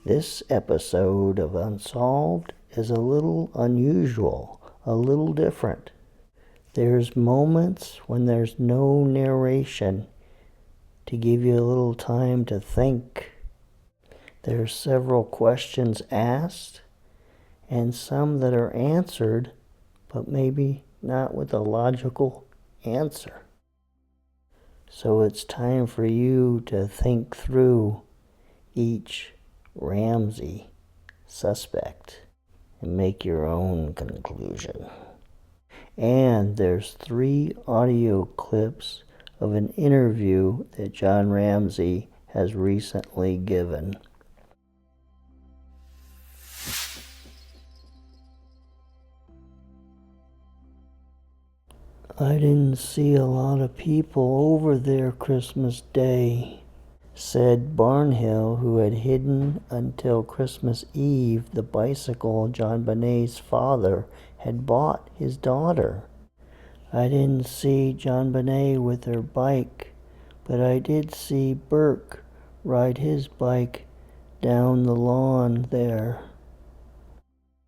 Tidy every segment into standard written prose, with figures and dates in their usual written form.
This episode of Unsolved is a little unusual, a little different. There's moments when there's no narration to give you a little time to think. There's several questions asked and some that are answered, but maybe not with a logical answer. So it's time for you to think through each Ramsey suspect and make your own conclusion. And there's 3 audio clips of an interview that John Ramsey has recently given. I didn't see a lot of people over there Christmas Day, said Barnhill, who had hidden until Christmas Eve the bicycle JonBenet's father had bought his daughter. I didn't see JonBenet with her bike, but I did see Burke ride his bike down the lawn there.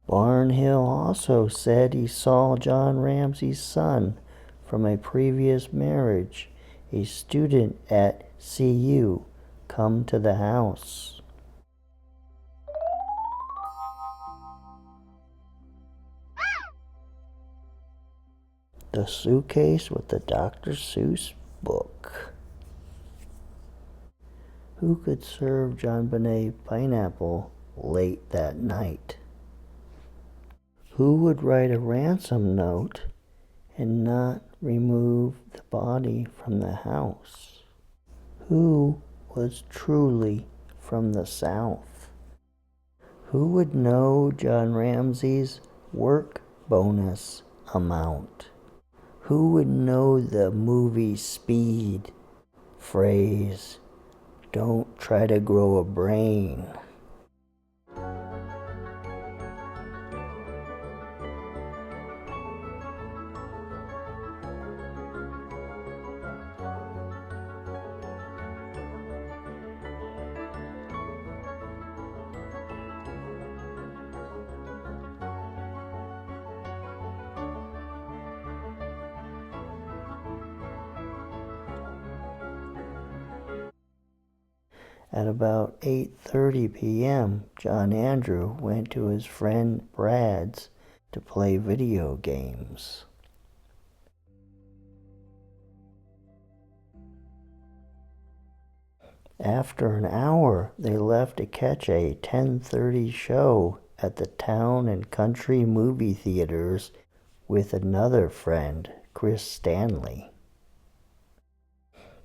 Barnhill also said he saw John Ramsey's son from a previous marriage, a student at CU, come to the house. The suitcase with the Dr. Seuss book. Who could serve JonBenet pineapple late that night? Who would write a ransom note and not remove the body from the house? Who was truly from the South? Who would know John Ramsey's work bonus amount? Who would know the movie Speed phrase, "Don't try to grow a brain"? At about 8:30 p.m., John Andrew went to his friend Brad's to play video games. After an hour, they left to catch a 10:30 show at the Town and Country movie theaters with another friend, Chris Stanley.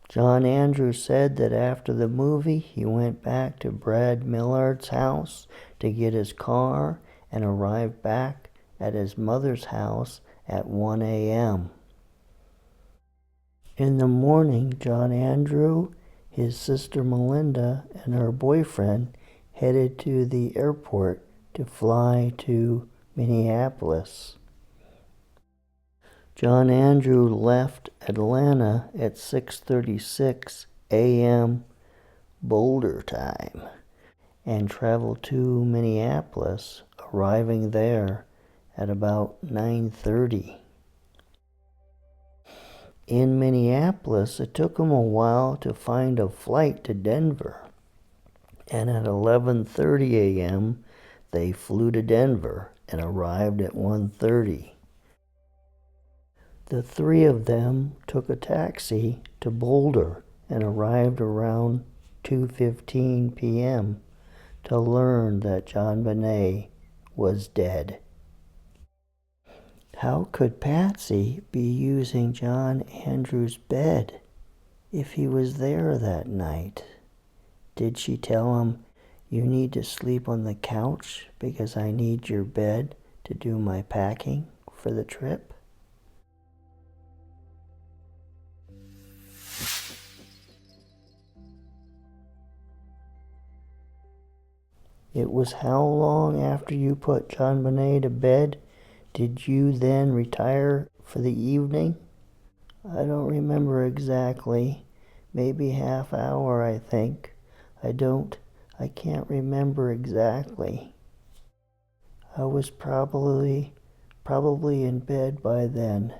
John Andrews said that after the movie, he went back to Brad Millard's house to get his car and arrived back at his mother's house at 1 a.m. In the morning, John Andrew, his sister Melinda, and her boyfriend headed to the airport to fly to Minneapolis. John Andrew left Atlanta at 6:36 a.m. Boulder time and traveled to Minneapolis, arriving there at about 9:30. In Minneapolis, it took him a while to find a flight to Denver, and at 11:30 a.m. they flew to Denver and arrived at 1:30. The 3 of them took a taxi to Boulder and arrived around 2:15 p.m. to learn that JonBenet was dead. How could Patsy be using John Andrews' bed if he was there that night? Did she tell him, "You need to sleep on the couch because I need your bed to do my packing for the trip"? It was how long after you put JonBenet to bed did you then retire for the evening? I don't remember exactly. Maybe half hour, I think. I don't I can't remember exactly. I was probably in bed by then,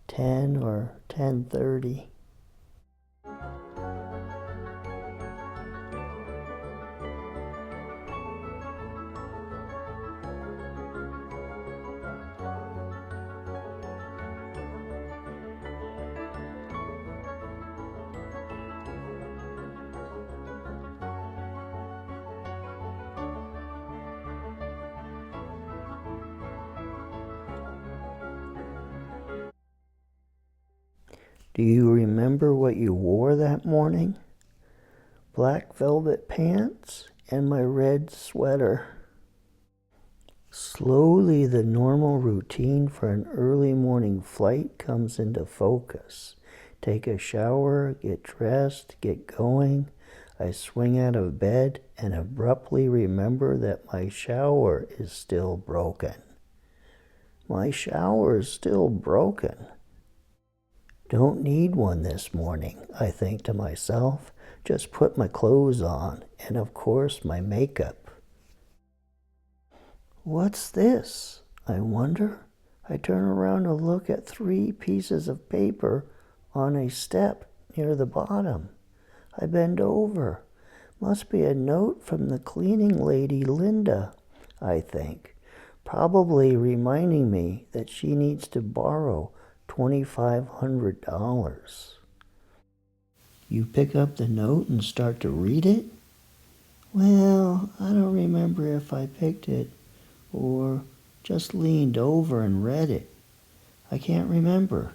10 or 10:30. Do you remember what you wore that morning? Black velvet pants and my red sweater. Slowly, the normal routine for an early morning flight comes into focus. Take a shower, get dressed, get going. I swing out of bed and abruptly remember that my shower is still broken. My shower is still broken. Don't need one this morning, I think to myself. Just put my clothes on and, of course, my makeup. What's this? I wonder. I turn around to look at 3 pieces of paper on a step near the bottom. I bend over. Must be a note from the cleaning lady, Linda, I think. Probably reminding me that she needs to borrow $2,500. You pick up the note and start to read it? Well, I don't remember if I picked it or just leaned over and read it. I can't remember.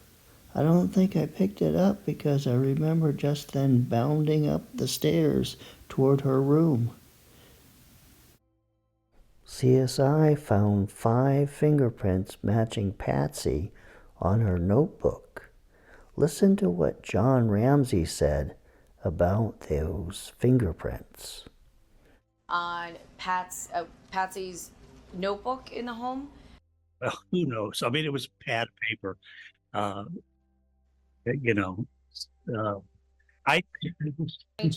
I don't think I picked it up because I remember just then bounding up the stairs toward her room. CSI found 5 fingerprints matching Patsy on her notebook. Listen to what John Ramsey said about those fingerprints. On Patsy's notebook in the home? Well, who knows? I mean, it was pad paper. Uh, you know, I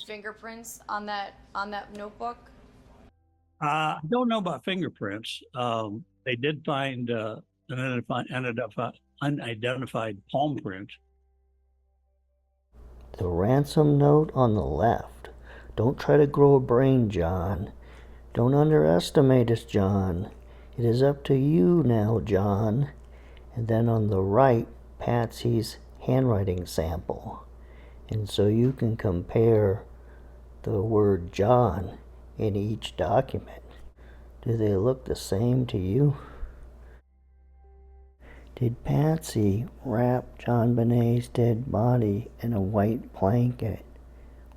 Fingerprints on that notebook? don't know about fingerprints. They did find an unidentified palm print. The ransom note on the left. Don't try to grow a brain, John. Don't underestimate us, John. It is up to you now, John. And then on the right, Patsy's handwriting sample. And so you can compare the word John in each document. Do they look the same to you? Did Patsy wrap JonBenet's dead body in a white blanket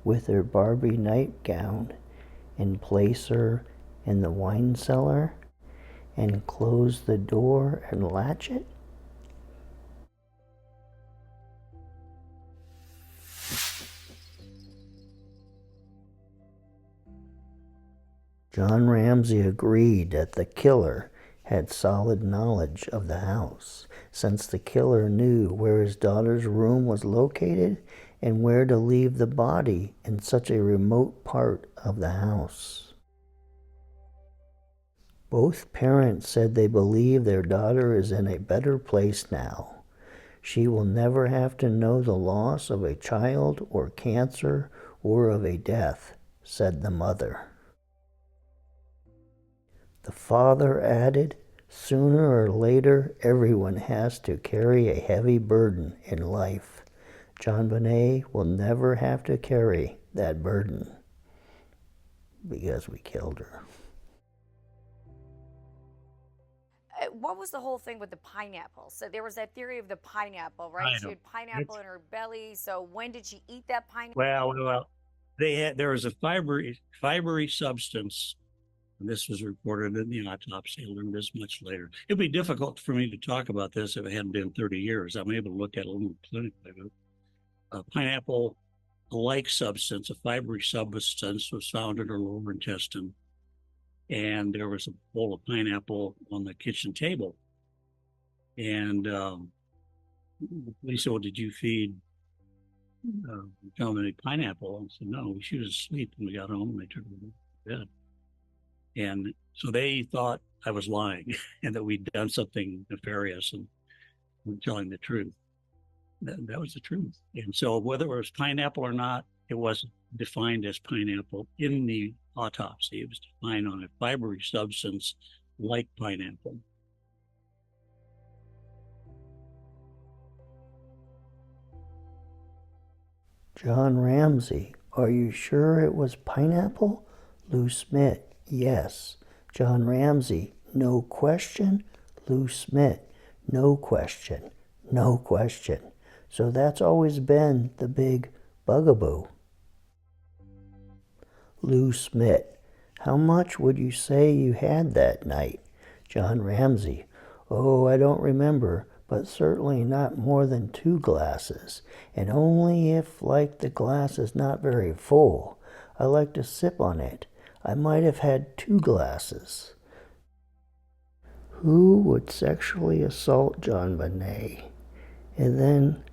with her Barbie nightgown and place her in the wine cellar and close the door and latch it? John Ramsey agreed that the killer had solid knowledge of the house, since the killer knew where his daughter's room was located and where to leave the body in such a remote part of the house. Both parents said they believe their daughter is in a better place now. She will never have to know the loss of a child or cancer or of a death, said the mother. The father added, sooner or later, everyone has to carry a heavy burden in life. JonBenet will never have to carry that burden because we killed her. What was the whole thing with the pineapple? So there was that theory of the pineapple, right? She had pineapple in her belly. So when did she eat that pineapple? Well, there was a fibery substance. And this was reported in the autopsy. I learned this much later. It'd be difficult for me to talk about this if it hadn't been 30 years. I'm able to look at it a little more clinically. A pineapple-like substance, a fibery substance, was found in her lower intestine. And there was a bowl of pineapple on the kitchen table. And police said, well, did you feed JonBenet pineapple? I said, no, she was asleep when we got home and they took her. bed. And so they thought I was lying and that we'd done something nefarious and telling the truth. That was the truth. And so whether it was pineapple or not, it wasn't defined as pineapple in the autopsy. It was defined on a fibery substance like pineapple. John Ramsey, are you sure it was pineapple? Lou Smith, yes. John Ramsey, no question. Lou Smith, no question, no question. So that's always been the big bugaboo. Lou Smith, how much would you say you had that night? John Ramsey, oh, I don't remember, but certainly not more than 2 glasses, and only if, like, the glass is not very full. I like to sip on it. I might have had 2 glasses. Who would sexually assault JonBenet and then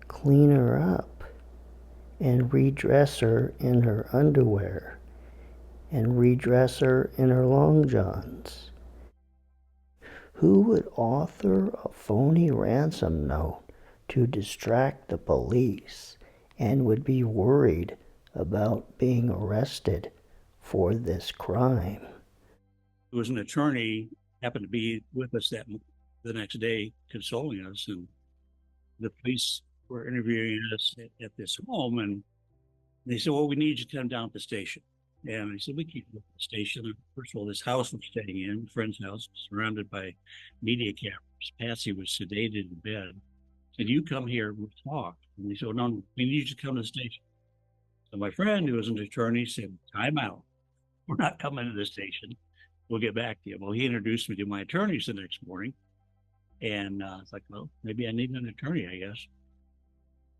clean her up and redress her in her underwear and redress her in her long johns? Who would author a phony ransom note to distract the police and would be worried about being arrested for this crime? It was an attorney, happened to be with us the next day, consoling us, and the police were interviewing us at this home, and they said, well, we need you to come down to the station. And I said, we can't go to the station. And first of all, this house we're staying in, a friend's house, surrounded by media cameras. Patsy was sedated in bed. I said, you come here, we'll talk. And they said, no, we need you to come to the station. So my friend, who was an attorney, said, time out. We're not coming to the station. We'll get back to you. Well, he introduced me to my attorneys the next morning. And it's like, well, maybe I need an attorney, I guess.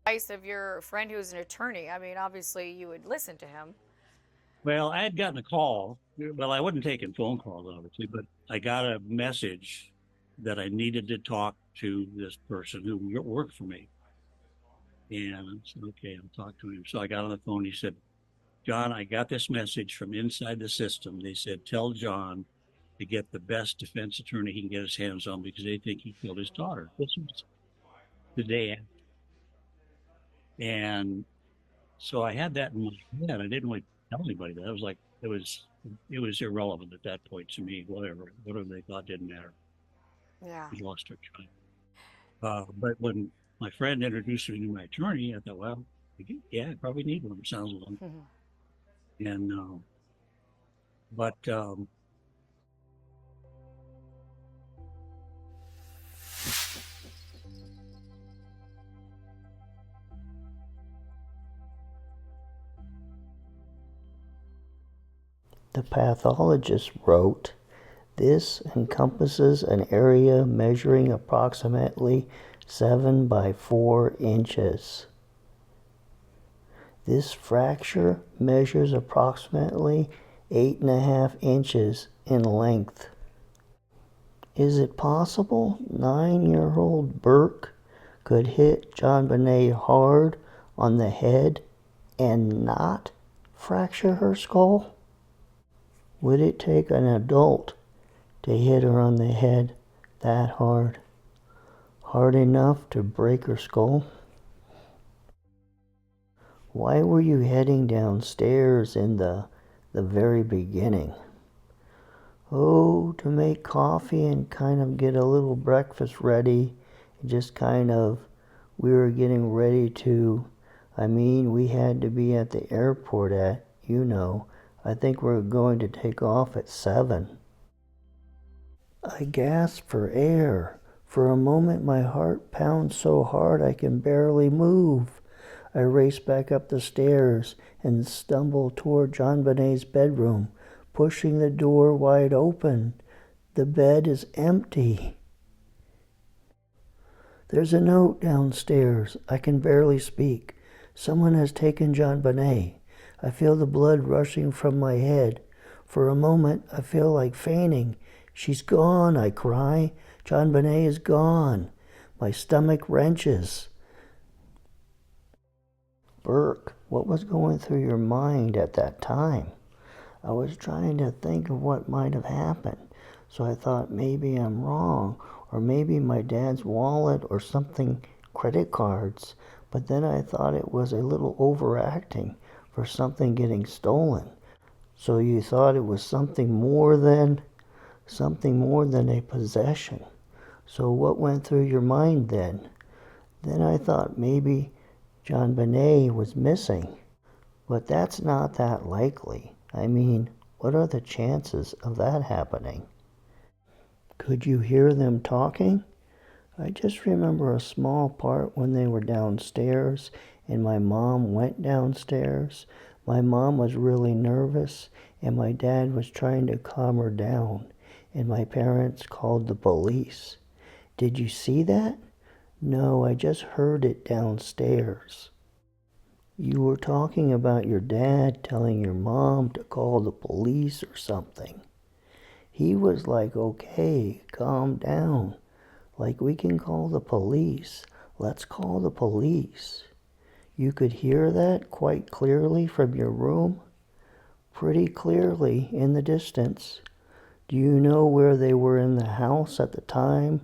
Advice of your friend who's an attorney. I mean, obviously you would listen to him. Well, I had gotten a call. Well, I wasn't taking phone calls, obviously, but I got a message that I needed to talk to this person who worked for me. And I said, okay, I'll talk to him. So I got on the phone. He said, John, I got this message from inside the system. They said, tell John to get the best defense attorney he can get his hands on because they think he killed his daughter. This was the day after. And so I had that in my head. I didn't really tell anybody that. I was like, it was irrelevant at that point to me. Whatever they thought didn't matter. Yeah. We lost our child. But when my friend introduced me to my attorney, I thought, well, yeah, I probably need one. It sounds like. Mm-hmm. And the pathologist wrote, this encompasses an area measuring approximately 7 by 4 inches. This fracture measures approximately 8.5 inches in length. Is it possible 9-year-old Burke could hit JonBenet hard on the head and not fracture her skull? Would it take an adult to hit her on the head that hard? Hard enough to break her skull? Why were you heading downstairs in the very beginning? Oh, to make coffee and kind of get a little breakfast ready. Just kind of, we were getting ready to, we had to be at the airport at, I think we're going to take off at 7. I gasped for air. For a moment my heart pounds so hard I can barely move. I race back up the stairs and stumble toward JonBenet's bedroom, pushing the door wide open. The bed is empty. There's a note downstairs. I can barely speak. Someone has taken JonBenet. I feel the blood rushing from my head. For a moment, I feel like fainting. She's gone, I cry. JonBenet is gone. My stomach wrenches. Burke, what was going through your mind at that time? I was trying to think of what might have happened. So I thought maybe I'm wrong, or maybe my dad's wallet or something, credit cards. But then I thought it was a little overacting for something getting stolen. So you thought it was something more than a possession. So what went through your mind then? Then I thought maybe JonBenet was missing. But that's not that likely. I mean, what are the chances of that happening? Could you hear them talking? I just remember a small part when they were downstairs and my mom went downstairs. My mom was really nervous and my dad was trying to calm her down, and my parents called the police. Did you see that? No, I just heard it downstairs. You were talking about your dad telling your mom to call the police or something. He was like, okay, calm down. Like, we can call the police. Let's call the police. You could hear that quite clearly from your room? Pretty clearly in the distance. Do you know where they were in the house at the time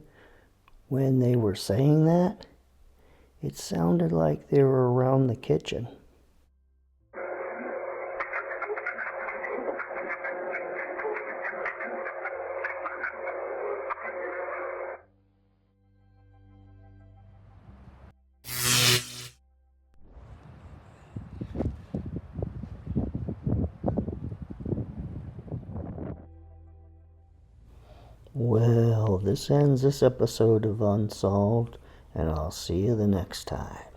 when they were saying that? It sounded like they were around the kitchen. Well, this ends this episode of Unsolved, and I'll see you the next time.